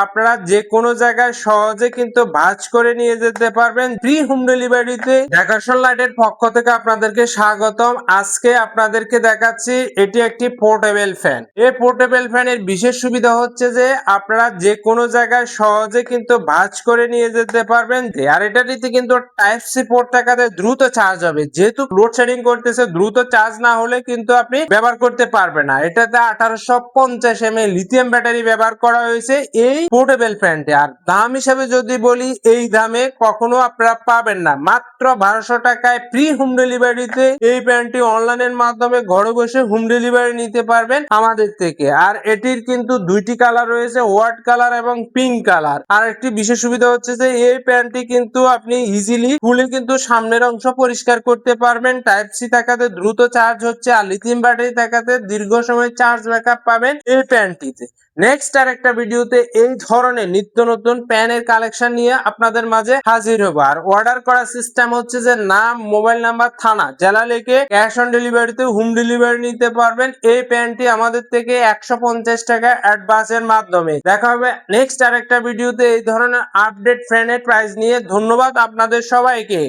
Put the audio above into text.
আপনারা যে কোনো জায়গায় সহজে কিন্তু ভাঁজ করে নিয়ে যেতে পারবেন ফ্রি হোম ডেলিভারিতে। দেখাশন লাইটের পক্ষ থেকে আপনাদেরকে স্বাগতম। আজকে আপনাদেরকে দেখাচ্ছি এটি একটি পোর্টেবল ফ্যান। এই পোর্টেবল ফ্যানের বিশেষ সুবিধা হচ্ছে যে আপনারা যে কোনো জায়গায় সহজে কিন্তু ভাঁজ করে নিয়ে যেতে পারবেন। আর এটাতে কিন্তু টাইপ সি পোর্ট থাকাতে দ্রুত চার্জ হবে, যেহেতু লোডশেডিং করতেছে দ্রুত চার্জ না হলে কিন্তু আপনি ব্যবহার করতে পারবেন না। এটাতে 1850 mAh লিথিয়াম ব্যাটারি ব্যবহার করা হয়েছে এই পোর্টেবল ফ্যানটি। আর দাম হিসাবে যদি বলি, এই দামে কখনো আপনারা পাবেন না। মাত্র 1200 টাকায় ফ্রি হোম ডেলিভারিতে এই ফ্যানটি অনলাইনের মাধ্যমে ঘরে বসে হোম ডেলিভারি নিতে পারবেন আমাদের থেকে। আর এটির কিন্তু দুইটি কালার রয়েছে, হোয়াইট কালার এবং পিঙ্ক কালার। আর একটি বিশেষ সুবিধা হচ্ছে যে এই ফ্যানটি কিন্তু আপনি ইজিলি খুলে কিন্তু সামনের অংশ পরিষ্কার করতে পারবেন। টাইপ সি থাকাতে দ্রুত চার্জ হচ্ছে, আর লিথিয়াম ব্যাটারি থাকাতে দীর্ঘ সময় চার্জ ব্যাকআপ পাবেন এই ফ্যানটিতে। নেক্সট আর একটা ভিডিওতে এই ধরনের নিত্য নতুন প্যানের কালেকশন নিয়ে আপনাদের মাঝে হাজির হবো। আর অর্ডার করার সিস্টেম হচ্ছে যে নাম, মোবাইল নাম্বার, থানা, জেলা লিখে ক্যাশ অন ডেলিভারিতে হোম ডেলিভারি নিতে পারবেন। এই প্যানটি আমাদের থেকে 150 টাকা অ্যাডভান্সের মাধ্যমে। দেখা হবে নেক্সট আর একটা ভিডিওতে এই ধরনের আপডেট ফ্যানের প্রাইস নিয়ে। ধন্যবাদ আপনাদের সবাইকে।